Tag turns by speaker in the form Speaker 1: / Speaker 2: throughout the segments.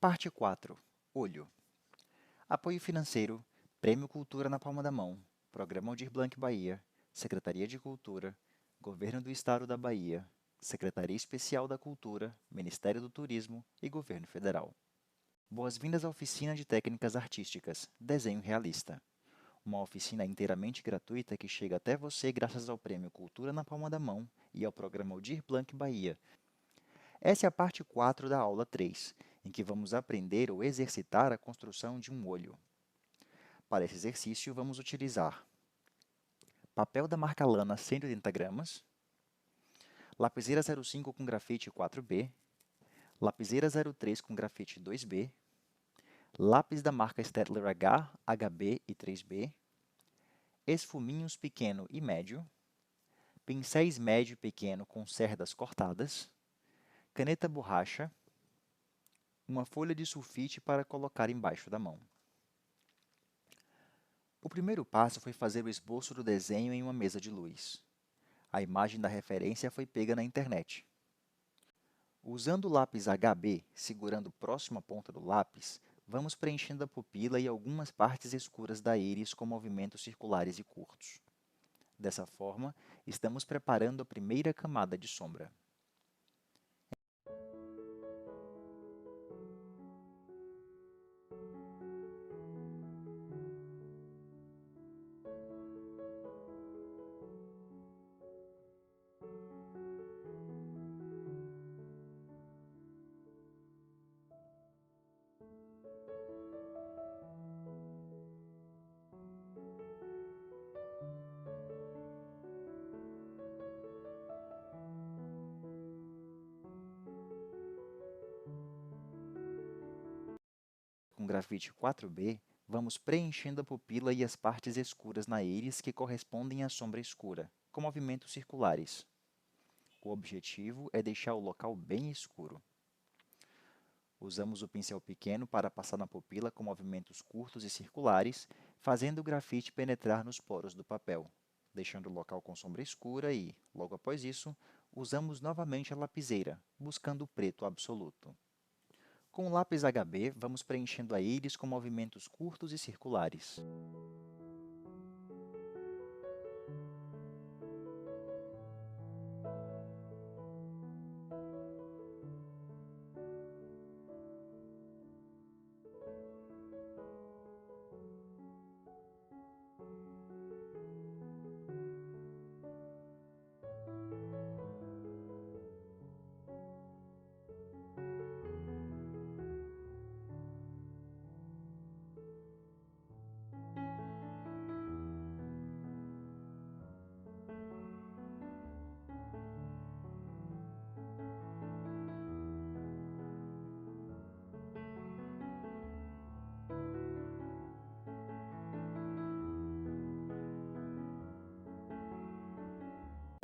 Speaker 1: Parte 4. Olho. Apoio financeiro, Prêmio Cultura na Palma da Mão, Programa Aldir Blanc Bahia, Secretaria de Cultura, Governo do Estado da Bahia, Secretaria Especial da Cultura, Ministério do Turismo e Governo Federal. Boas-vindas à Oficina de Técnicas Artísticas, Desenho Realista. Uma oficina inteiramente gratuita que chega até você graças ao Prêmio Cultura na Palma da Mão e ao Programa Aldir Blanc Bahia. Essa é a parte 4 da aula 3, em que vamos aprender ou exercitar a construção de um olho. Para esse exercício, vamos utilizar papel da marca Lana 180 gramas, lapiseira 05 com grafite 4B, lapiseira 03 com grafite 2B, lápis da marca Staedtler H, HB e 3B, esfuminhos pequeno e médio, pincéis médio e pequeno com cerdas cortadas, caneta borracha, uma folha de sulfite para colocar embaixo da mão. O primeiro passo foi fazer o esboço do desenho em uma mesa de luz. A imagem da referência foi pega na internet. Usando o lápis HB, segurando próximo à ponta do lápis, vamos preenchendo a pupila e algumas partes escuras da íris com movimentos circulares e curtos. Dessa forma, estamos preparando a primeira camada de sombra. Com grafite 4B, vamos preenchendo a pupila e as partes escuras na íris que correspondem à sombra escura, com movimentos circulares. O objetivo é deixar o local bem escuro. Usamos o pincel pequeno para passar na pupila com movimentos curtos e circulares, fazendo o grafite penetrar nos poros do papel, deixando o local com sombra escura e, logo após isso, usamos novamente a lapiseira, buscando o preto absoluto. Com o lápis HB, vamos preenchendo a íris com movimentos curtos e circulares.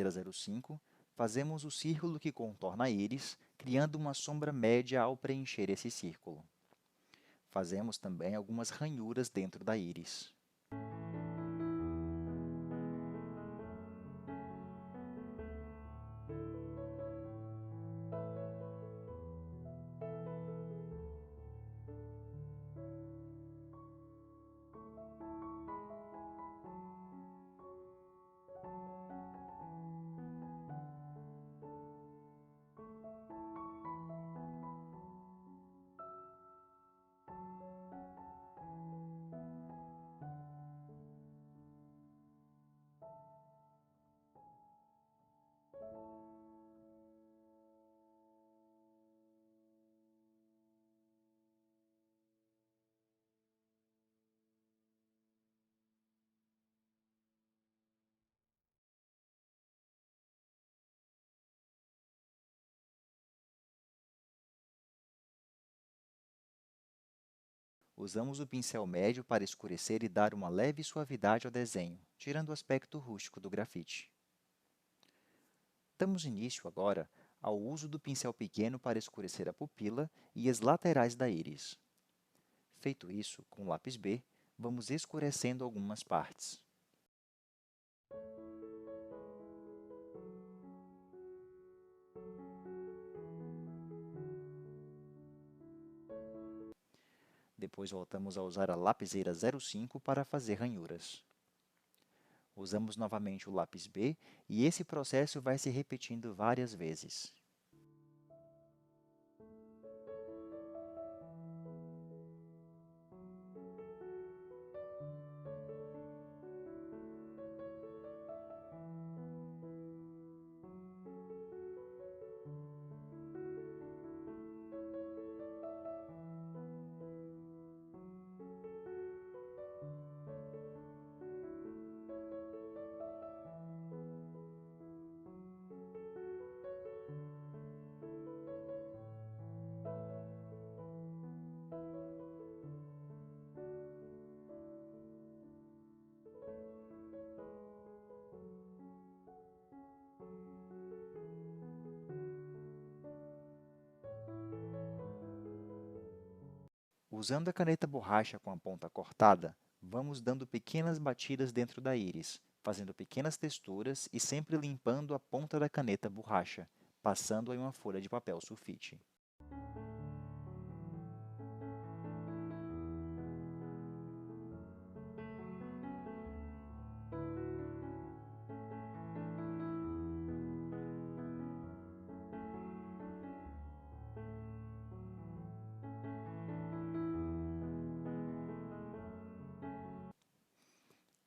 Speaker 1: Na 05, fazemos o círculo que contorna a íris, criando uma sombra média ao preencher esse círculo. Fazemos também algumas ranhuras dentro da íris. Usamos o pincel médio para escurecer e dar uma leve suavidade ao desenho, tirando o aspecto rústico do grafite. Damos início agora ao uso do pincel pequeno para escurecer a pupila e as laterais da íris. Feito isso, com o lápis B, vamos escurecendo algumas partes. Depois voltamos a usar a lapiseira 05 para fazer ranhuras. Usamos novamente o lápis B e esse processo vai se repetindo várias vezes. Usando a caneta borracha com a ponta cortada, vamos dando pequenas batidas dentro da íris, fazendo pequenas texturas e sempre limpando a ponta da caneta borracha, passando em uma folha de papel sulfite.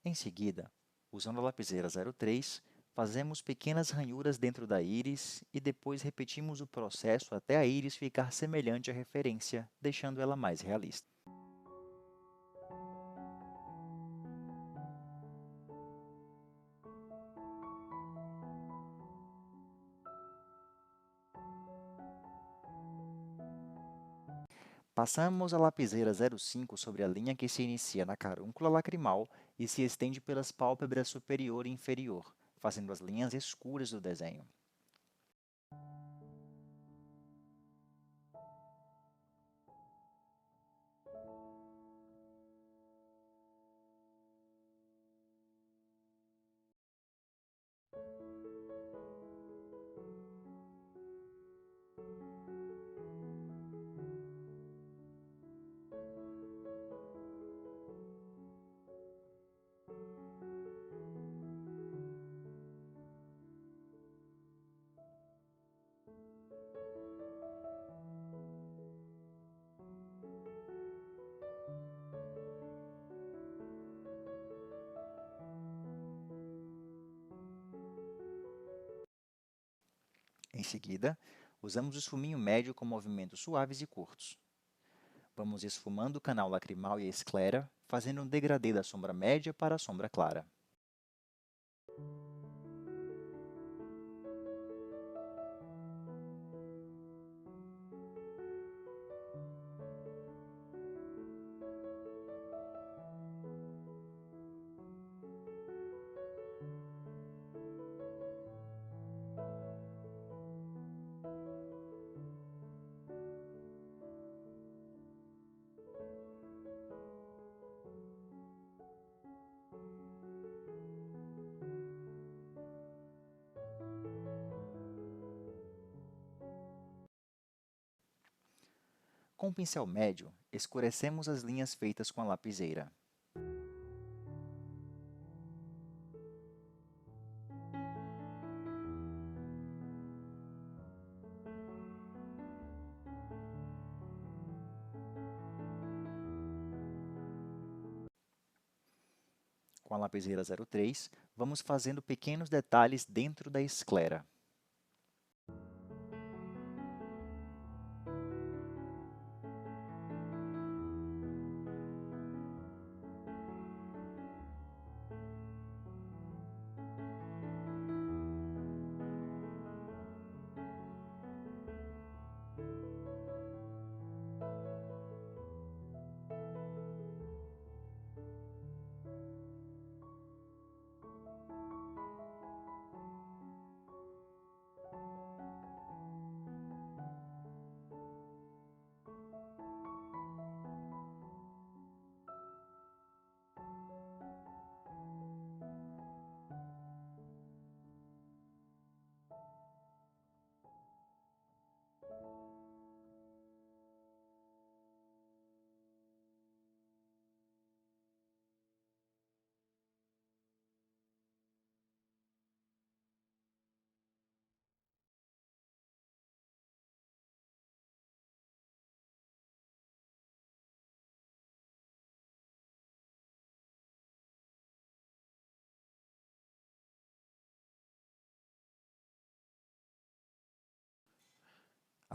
Speaker 1: Em seguida, usando a lapiseira 03, fazemos pequenas ranhuras dentro da íris e depois repetimos o processo até a íris ficar semelhante à referência, deixando ela mais realista. Passamos a lapiseira 05 sobre a linha que se inicia na carúncula lacrimal e se estende pelas pálpebras superior e inferior, fazendo as linhas escuras do desenho. Em seguida, usamos o esfuminho médio com movimentos suaves e curtos. Vamos esfumando o canal lacrimal e a esclera, fazendo um degradê da sombra média para a sombra clara. Com o pincel médio, escurecemos as linhas feitas com a lapiseira. Com a lapiseira 03, vamos fazendo pequenos detalhes dentro da esclera.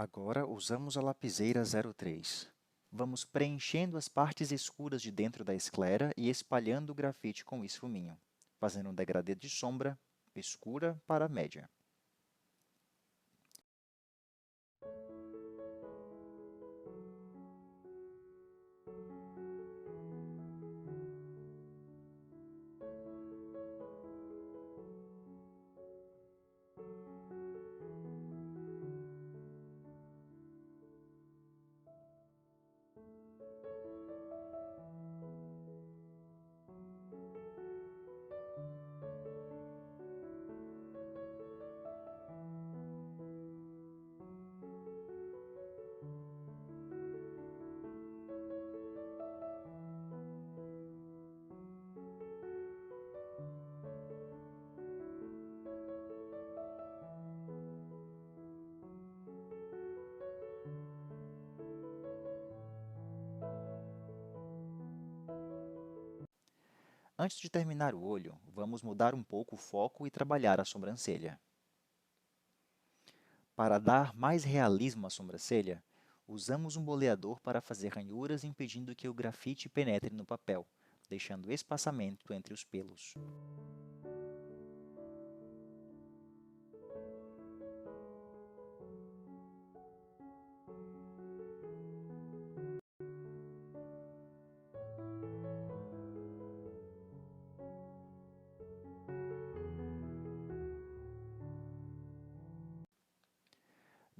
Speaker 1: Agora, usamos a lapiseira 03. Vamos preenchendo as partes escuras de dentro da esclera e espalhando o grafite com esfuminho, fazendo um degradê de sombra escura para média. Antes de terminar o olho, vamos mudar um pouco o foco e trabalhar a sobrancelha. Para dar mais realismo à sobrancelha, usamos um boleador para fazer ranhuras impedindo que o grafite penetre no papel, deixando espaçamento entre os pelos.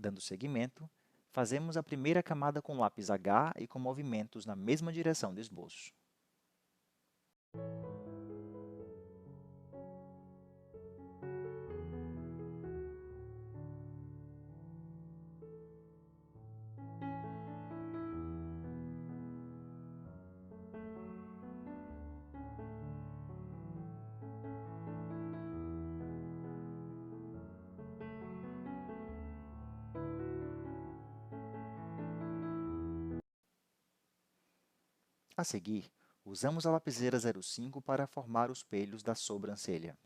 Speaker 1: Dando seguimento, fazemos a primeira camada com lápis H e com movimentos na mesma direção do esboço. A seguir, usamos a lapiseira 05 para formar os pelos da sobrancelha.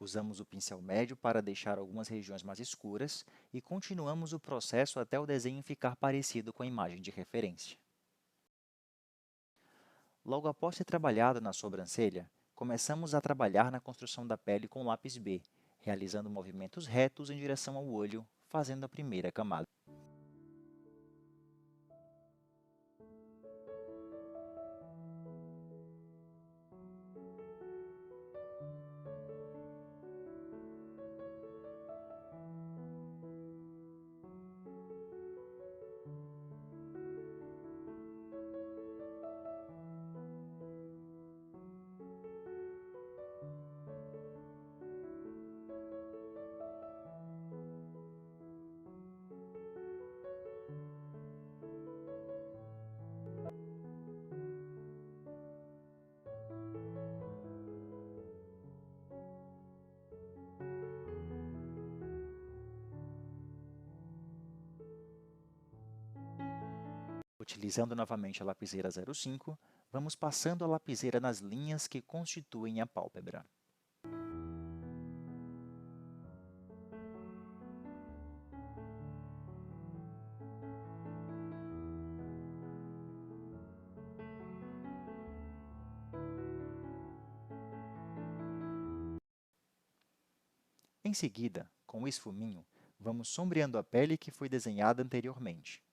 Speaker 1: Usamos o pincel médio para deixar algumas regiões mais escuras e continuamos o processo até o desenho ficar parecido com a imagem de referência. Logo após ter trabalhado na sobrancelha, começamos a trabalhar na construção da pele com lápis B, realizando movimentos retos em direção ao olho, fazendo a primeira camada. Utilizando novamente a lapiseira 05, vamos passando a lapiseira nas linhas que constituem a pálpebra. Em seguida, com o esfuminho, vamos sombreando a pele que foi desenhada anteriormente.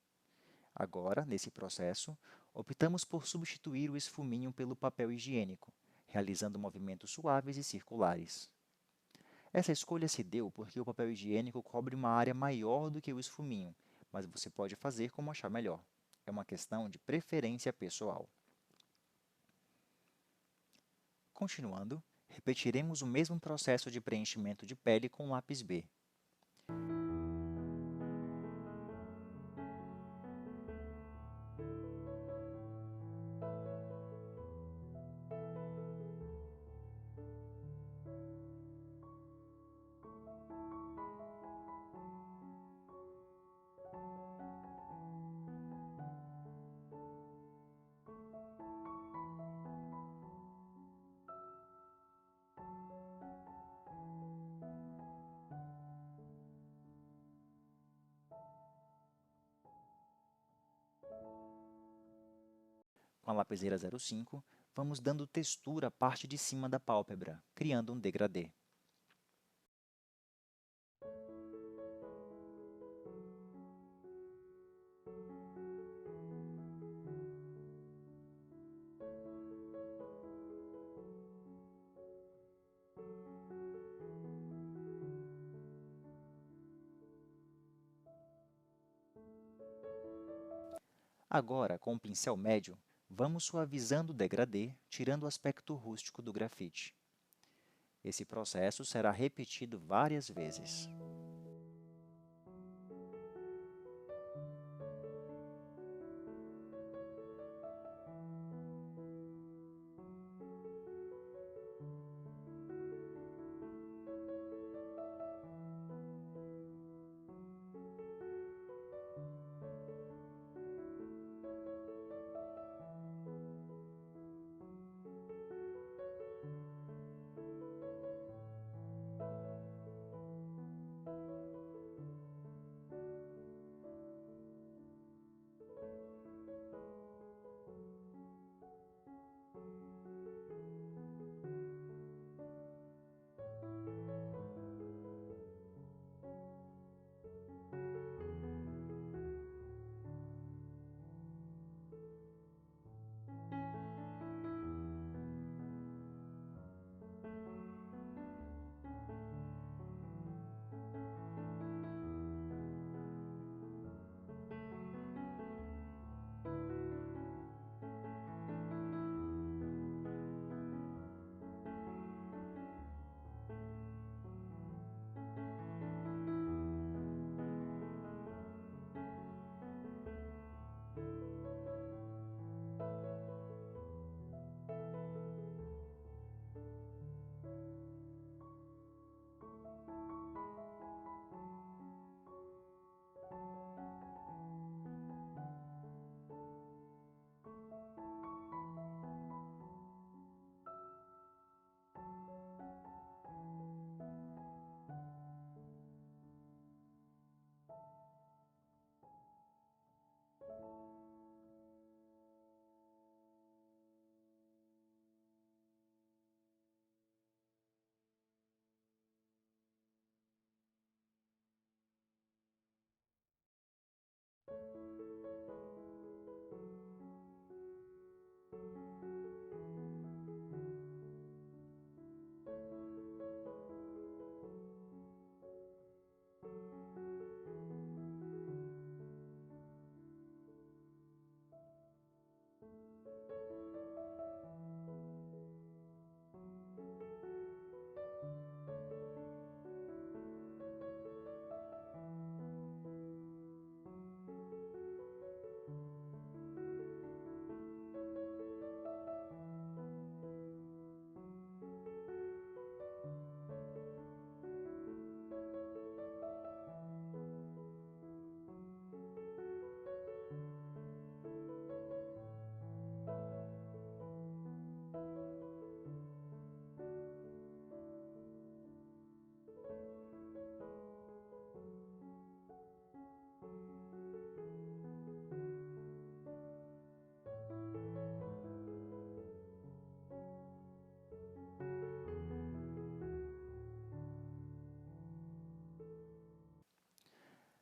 Speaker 1: Agora, nesse processo, optamos por substituir o esfuminho pelo papel higiênico, realizando movimentos suaves e circulares. Essa escolha se deu porque o papel higiênico cobre uma área maior do que o esfuminho, mas você pode fazer como achar melhor. É uma questão de preferência pessoal. Continuando, repetiremos o mesmo processo de preenchimento de pele com lápis B. Com a lapiseira 05, vamos dando textura à parte de cima da pálpebra, criando um degradê. Agora, com o pincel médio, vamos suavizando o degradê, tirando o aspecto rústico do grafite. Esse processo será repetido várias vezes.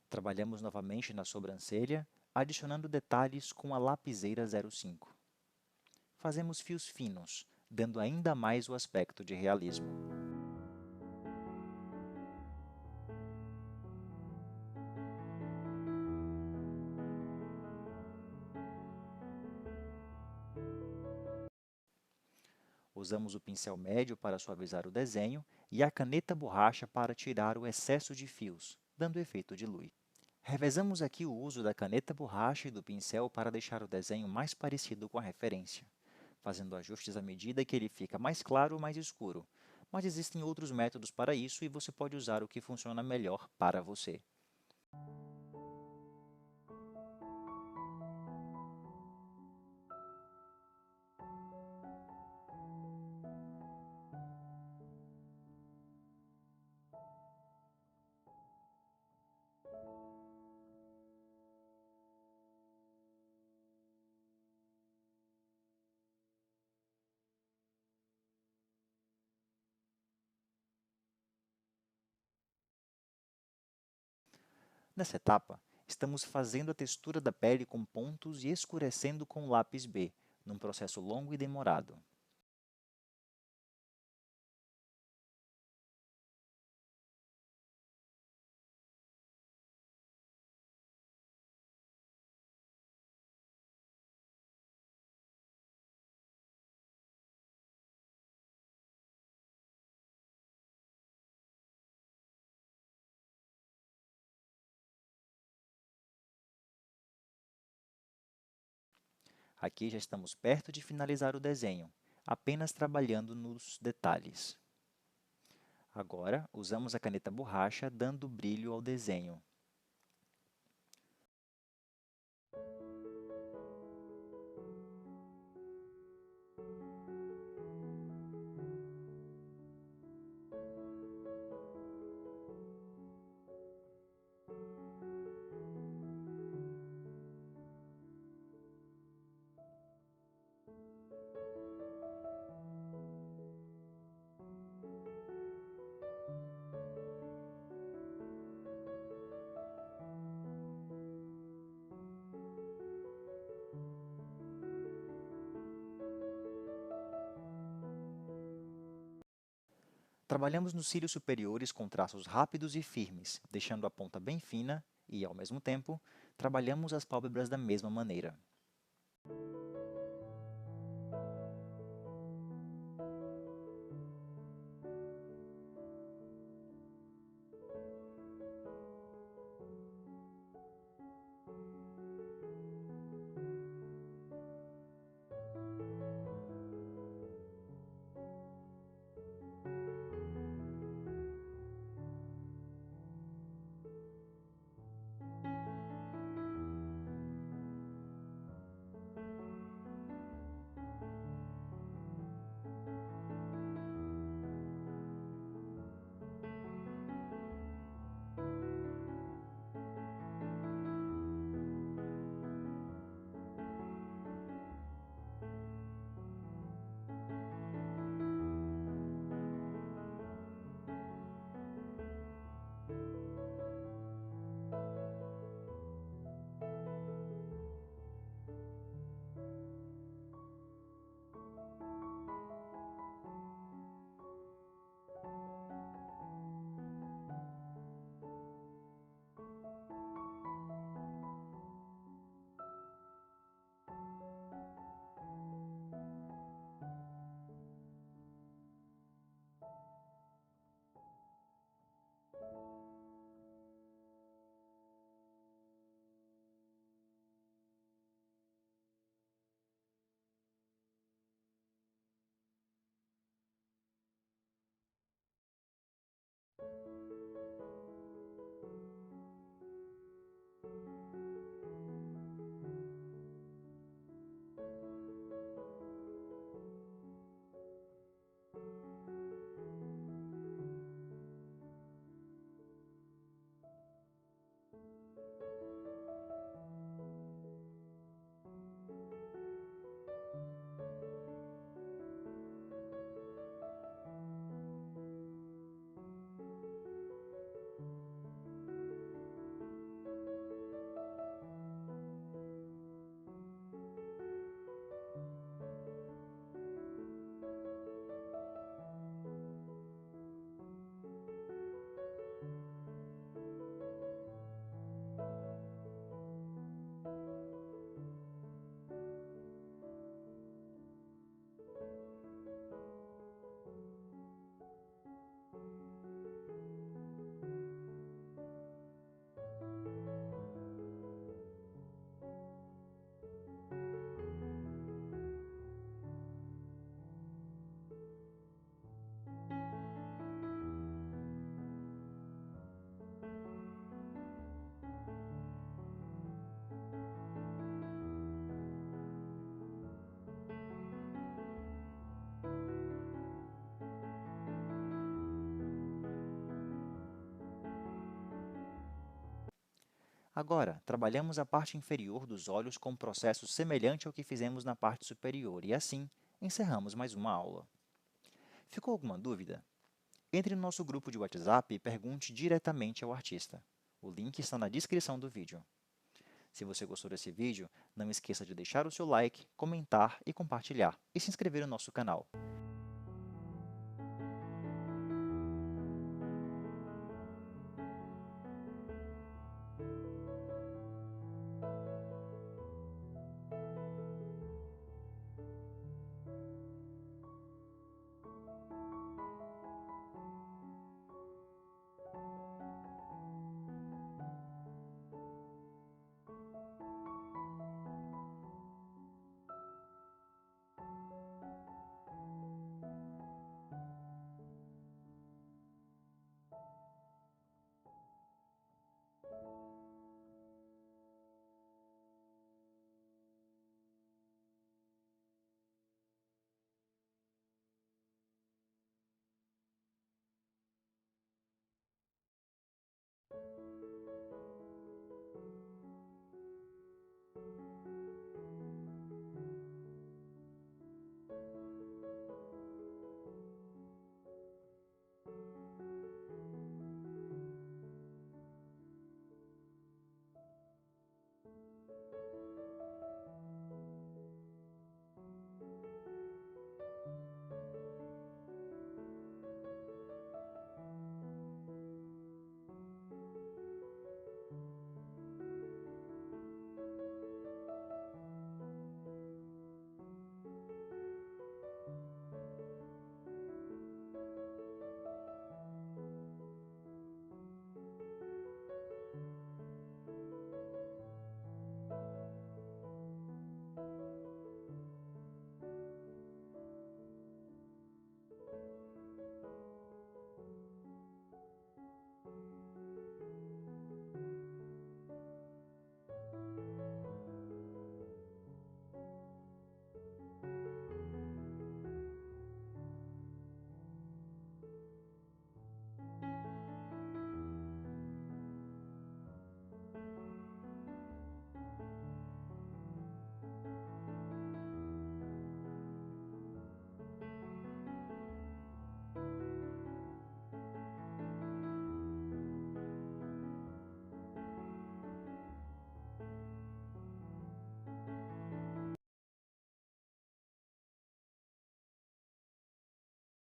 Speaker 1: Trabalhamos novamente na sobrancelha, adicionando detalhes com a lapiseira 05. Fazemos fios finos, dando ainda mais o aspecto de realismo. Usamos o pincel médio para suavizar o desenho e a caneta borracha para tirar o excesso de fios, dando efeito de luz. Revezamos aqui o uso da caneta borracha e do pincel para deixar o desenho mais parecido com a referência, fazendo ajustes à medida que ele fica mais claro ou mais escuro. Mas existem outros métodos para isso e você pode usar o que funciona melhor para você. Nessa etapa, estamos fazendo a textura da pele com pontos e escurecendo com lápis B, num processo longo e demorado. Aqui já estamos perto de finalizar o desenho, apenas trabalhando nos detalhes. Agora, usamos a caneta borracha, dando brilho ao desenho. Trabalhamos nos cílios superiores com traços rápidos e firmes, deixando a ponta bem fina e, ao mesmo tempo, trabalhamos as pálpebras da mesma maneira. Agora, trabalhamos a parte inferior dos olhos com um processo semelhante ao que fizemos na parte superior e, assim, encerramos mais uma aula. Ficou alguma dúvida? Entre no nosso grupo de WhatsApp e pergunte diretamente ao artista. O link está na descrição do vídeo. Se você gostou desse vídeo, não esqueça de deixar o seu like, comentar e compartilhar, e se inscrever no nosso canal.